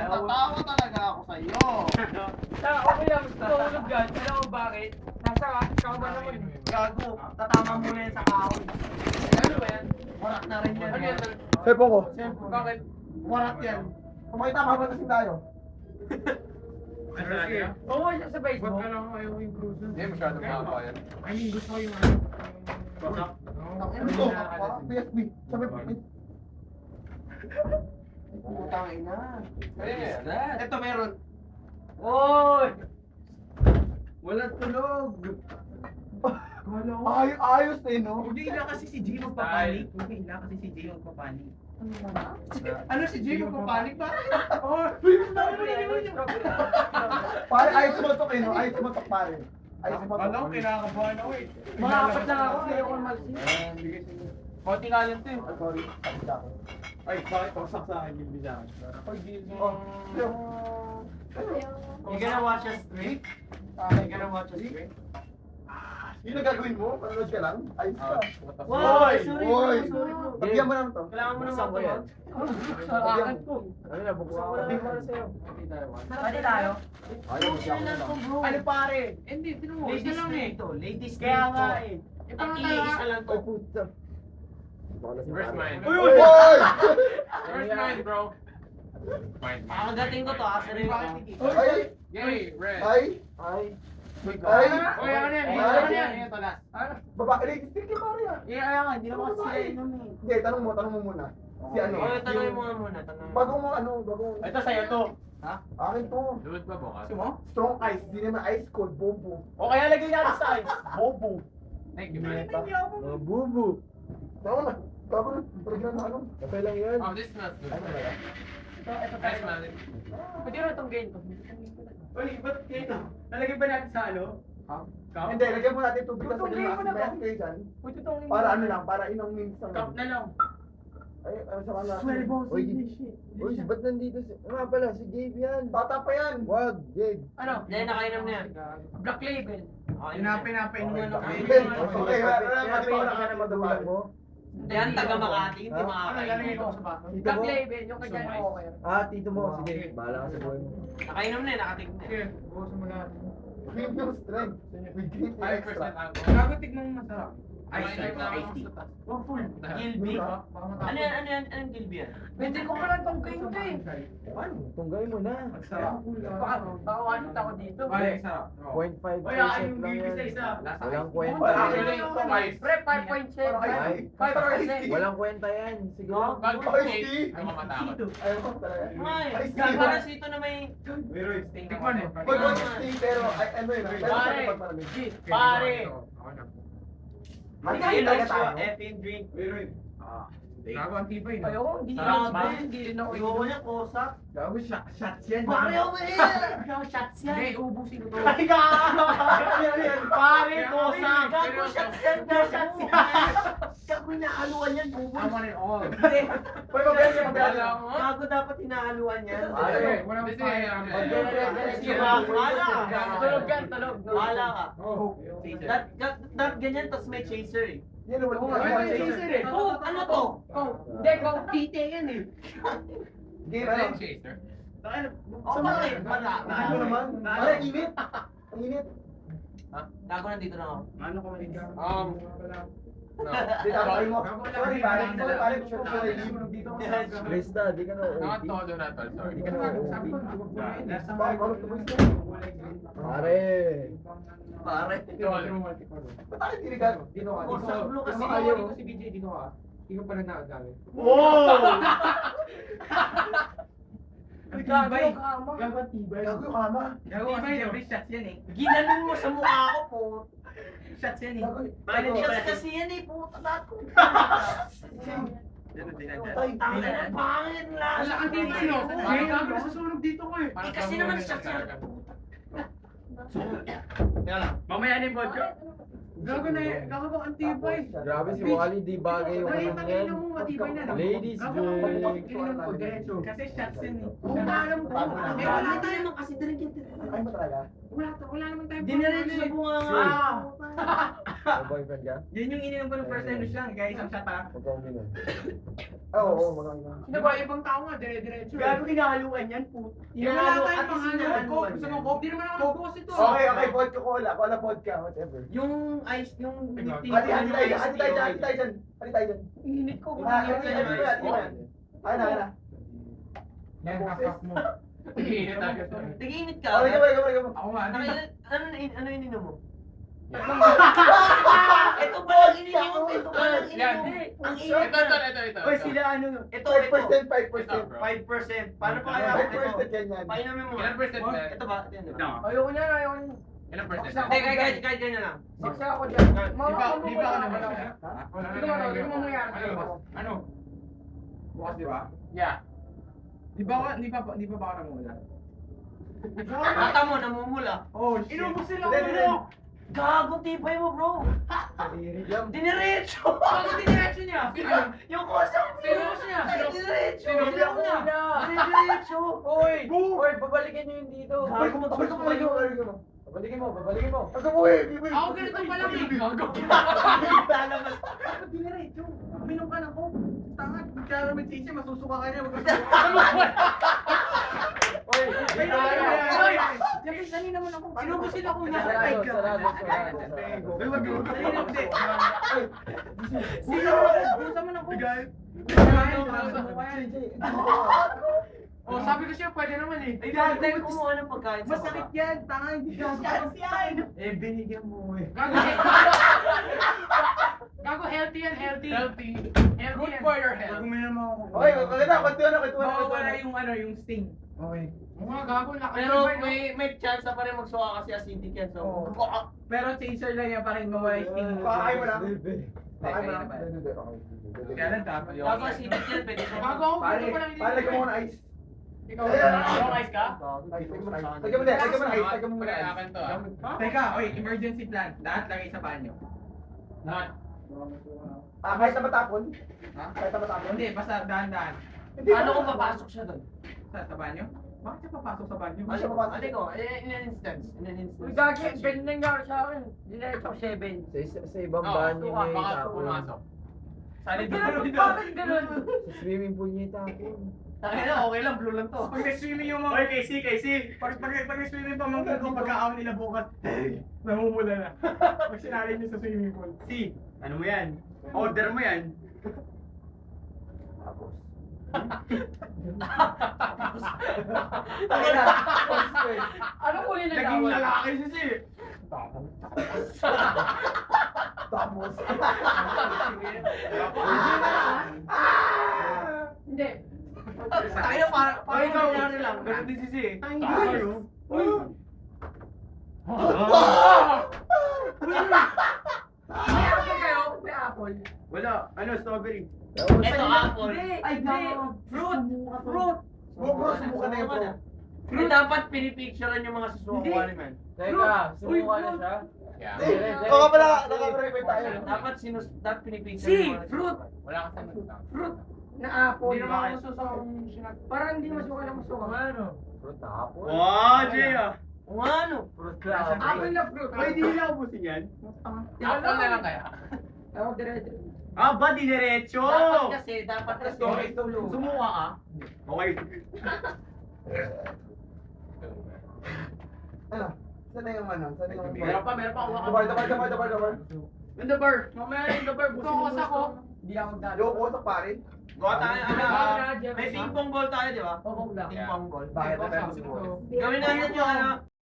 Tatawa talaga ako sa'yo. Okay lang, tulog yan. Alam mo bakit? Nasa ikaw ba naman? Gago, tatama muna yan sa kahoy. Ano ba yan? Warak na rin yan. Ano yan? Sepo ko. Bakit? Warak yan. Kumakita ka ba kasi tayo? Oo, sa Facebook. Ba't ka lang ayaw yung cruiser? Hindi, masyadong mahaba yan. I mean, gusto ko yung ano. Ano to? Parang PSP. Sabi pa. Putang ina. Ito meron. Oy! Walang tulog! Ayos eh, no? Huwag niyo kasi si Jay magpapanik. Huwag niyo kasi si Jay magpapanik. Ano si Jay magpapanik ba? Pare, Pare, ayos sumatok eh, no? Ayos sumatok, pare. Ayos sumatok. Alam ko, kinakabahan ako eh. mga apat lang ako, ayaw ko malsin. Konti nga lang to eh. Ah, sorry. Tapos ako. Ay, bakit pasak sa akin yung bilang? Pag Oh, You gonna watch us straight? You gonna watch us straight? yun ang gagawin mo? Panonood ka lang? Ayos ka. Wow, sorry bro, Oy! sorry bro. Bigyan mo naman to. Kailangan mo naman ito. Sa akin ko. Ano na, bukuha ko lang para sa'yo. Pwede tayo? Ayaw mo siya ako na lang. Ano pare? Hindi, tinan mo. Ladies lang eh. Ladies kaya nga eh. Ang isa lang to. Ay, puta. Where's mine? Uy, Oy! Where's mine, bro? Mine. Kakagating ko to, sarili ko. Ay! Yay, red. Ay! Ay. Ay! Uy, ano yan? Ay! Ano yan? Ito last. Babae, ladies, stick yung pare ah. Kaya nga, hindi naman kasi sila inom eh. Hindi, tanong mo muna. Si ano? Oh, tanongin mo nga muna, tanongin mo. Bagong mga ano, bagong... Ito sa'yo to. Akin to. Duwid pa bukas. Gusto mo? Strong ice, di naman ice cold, bobo. O kaya lagay natin sa ice. Bobo. Thank you, man. Bubu. Tama na. Tama na. Talagyan na ano. Kapay lang yan. Oh, this smells good. Ano ba yan? Ito, I smell it. Pwede rin itong game ko. Uy, ba't ito? Nalagay ba natin sa ano? Cup? Hindi, lagyan mo natin tubig sa Tutugin kanila mo kasi na ba? may kayo dyan. Pwede itong Para ano lang, para inong minutes lang. Cup na lang. Ay, ano sa kanila? Uy, uy, ba't nandito si... Nga pala, si Gabe yan. Bata pa yan. Wag, Gabe. Ano? Hindi, nakainom na yan. Black label. Pinapainuman ako. Okay, okay, wala Kaya na, painom ka na magulang mo. Yan, taga Makati, hindi Ha? Ano, lalagay ko makakainom. sa bato? Tito Black mo? label, yung kanya ng okay. Ah, tito mo. Sige, bahala ka sa buhay mo. Nakainom na, nakatignan. Sige, bukasan mo lahat. Premium strength. With great 5% extra. alcohol. Gago, tignan mo masarap. Ice Ice na ice tea. Wag full. Gilby. Baka Ano yan, ano yan, anong gilby yan? Pwede ko pala itong game to eh. Ano? Tunggay mo na. Masarap. Baka wanit ako dito. Ay, sarap. 0.5% Uy, lang yung yan. isa. Walang kwenta Wala, yan. Actually, ito ice. Pre, 5.7. Ay. 5%. Walang kwenta yan. Siguro. Bago Ice cake, tea. ayaw ka matakot. Ayaw ko talaga. Ay, Ice tea. gagalas ito na may... Pero tikman mo. Pag ice tea, pero ano yun, pero sa Pare. kapag malamig. Pare. Mali Ay, talaga let's tayo. go, effing drink. Pero gago ang tibay na. Ayoko, hindi Sarap rin ba? hindi rin ako. Ayoko niya, kosak. Gago, shots yan. Pare, ako eh! Ikaw, shots yan. Hindi, ubusin ko to. Ay, gago! Pare, kosak! Gago, shots yan! Shots yan! Gago, hinahaluan yan, I bubos. want it all. Hindi. Pwede ba yan? Wala ko. Gago, dapat hinahaluan yan. Ay, walang This is, fire. Sige, bahala ka. Tulog yan, tulog. Bahala ka. Oh. That ganyan, tas may chaser eh. Yan, wala. Ano yung chaser eh? Oh, ano to? Hindi, kung tite yan eh. Game, Ano ano? yung chaser? Oh, bakit? Wala. Ano naman? Pare, init. Ang init. Gago, nandito na ako. Ano ko man No. Di tatawin mo. Sorry, pare. Sorry, pare. Sure, sorry. Krista, di ka na Not OP. todo na tol, sorry. Di ka na OP. Pare, parang tumoy siya. Pare. Pare. Ba't tayo tinigan? Dino ka. Oh, sa blue kasi Ano ayaw? si BJ, dito ka. Hindi ka pa nagdadali. Gago yung kama. Gago ang tibay. Gago yung kama. Gago kasi every shots yan eh. Ginanon mo sa mukha ko po. Shots yan eh. Gago. Shots kasi yan eh, puta lahat ko. Ay, tangin na, pangit lang. Wala kang tibay no? Jay, gago nasusunog dito ko eh. Eh, kasi naman shots yan. Mamaya na yung vodka. Gago na eh. Gago ang tibay. Grabe si Wally, di bagay yung Ay, ano tangin yan. mo. matibay na. no? Ladies Gago, break. ininom ko diretso. Kasi shots yun eh. Oo nga alam ko. Tama. Eh wala tayo naman kasi direct yung Ay mo talaga? Wala naman tayo. Diniretso sa bunga nga. May boyfriend ka? Yun yung ininom ko ng first time lang. Kaya isang shot pa. Huwag kang uminom. Oo, maganda. Sino ba ibang tao nga, dire-diretso. Gago hinahaluan yan po. Wala tayong At least pang ano. hinahaluan Coke, gusto mo yan. Coke? Di naman ako nag-boss ito. Okay, vodka cola. Cola vodka, whatever. Yung ice, yung lifting. Hati tayo dyan, hati tayo dyan, hati tayo dyan. Hati tayo dyan. Init ko. Hati mo yan. Ay na. Yan, half mo. Tigil na tayo. Tig-init ka. Okay, okay. Ako nga, ano yun? Ano ininom mo? Ito Ito pa lang ininom mo. Ito pa lang Yan. ininom mo. Ang Ito, init ito, na. ito. Oy, sila ano? Ito. 5%. 5%. Paano pa kaya? 5% yan yan. Painumin mo. Ilan percent na? Ito ba? Ito yan, di ba? Ayoko niya, ayoko niya. Ilan percent? Hindi, kahit ganyan lang. Saksa ako dyan. Di ba ako naman? Wala na mangyayari. Ano? Bukas di ba? Yeah. Di ba ako namula? Mata mo, namumula. Oh, shit. Inubos sila Hindi, ulo. Gago, tibay mo, bro. Diniretso. Bakit diniretso niya? Yung kusang Sinubos niya. Diniretso. Sinubos niya. Diniretso. Oy! Oy, babalikan nyo yun dito. Gago mo, Balik mo, balik mo, balik mo. Babalikin mo, babalikin mo. Ako mo eh, bibig. Ako ganito pa lang eh. Gago. Diniretso. Minom ka ng coke. Tanga, kaya naman sisi, masusuka ka niya. Oy! Sani naman ako. Sinubos sila kung nasa Sarado, mic ka. sarado. Sino? Busa mo ng coke. Oh, sabi ko siya, pwede naman eh. Ay, dahil kumuha ng pagkain sa Masakit baba. yan, tanga, hindi ka yan. Eh, binigyan mo eh. Gago, healthy yan, healthy. Healthy. Healthy Good yan. for your Pag health. uminom ako. Okay, maganda, kwentuhan na. Mawawala yung ano, yung sting. Okay. Mga gago, Pero may chance na pa rin magsuka kasi acidic yan. So, Oo. Pero chaser lang yan para hindi mawala yung sting mo. Pakay mo lang. Kaya Pakay mo lang. Kaya lang dapat yun. gago acidic yan, pwede siya. Gago ako, Pare, gusto ko lang hindi. pare, lagyan mo ng ice. Ikaw, ikaw ice ka? Ice, lagyan mo ng ice. Lagyan mo na, lagyan mo ng ice, lagyan mo Pre, ng ice. akin to ah. Teka, oy, emergency plan. Lahat lagay sa banyo. Lahat. Kahit na matapon? Ha? Kahit na matapon? Hindi, basta dahan-dahan. Paano kung papasok siya doon? Sa banyo? Bakit siya papasok sa banyo? Ano siya papasok? Ano ko? In an instance. In an instance. Uy, gagi, ganyan nangyari sa akin. Diretso 7. Sa ibang Oo, banyo niya yung baka tapon. pumasok. Sali Bakit ganun? Sa swimming pool niya yung tapon. Tangin na, okay lang, blue lang to. Pag nag-swimming yung mga... Oy, Casey. Pag nag-swimming pa mga ko, pagka-aw nila bukas, namumula na. Pag sinali niyo sa swimming pool. Si, ano mo yan? Order mo yan. Tapos. Ano ko yun Naging nagawa? lalaki siya si. Tapos. Hindi. Tayo na, parang ikaw. nangyari lang. Ganun din si Si. Uy! May apple kayo? May apple. Wala, ano, strawberry. Ito, apple. Ay, hindi. Fruit. Fruit. Bro, subukan na yun, bro. Hindi dapat pinipicturean yung mga susukuan ni man. Teka, sumuka na siya. Yeah. Oo pala, nakaprivate tayo. Dapat pinipicture Si, yung mga fruit. Wala ka sa nagtang. Fruit na apple. Hindi naman ako susukang Parang hindi masuka na masuka. Ano? Fruit tapon. Kung ano? Fruit tapon. Apple na fruit. Ay, di nila ubusin yan. Apple na lang kaya. Ako diretso. Ba, dinerecho? Dapat kasi. Okay, tulo. Sumuka ka. Okay. Ano? Saan na yung ano? Saan na yung Meron pa. Dabar. Yung the bar. Mamaya yung the bar. Bukas ako. Hindi ako dalo. Loko sa pare. Gawa tayo, Ah, may ping pong ball tayo, di ba? Oo lang. Ping pong ball. Bakit? Bukas ako. Gawin natin yung ano,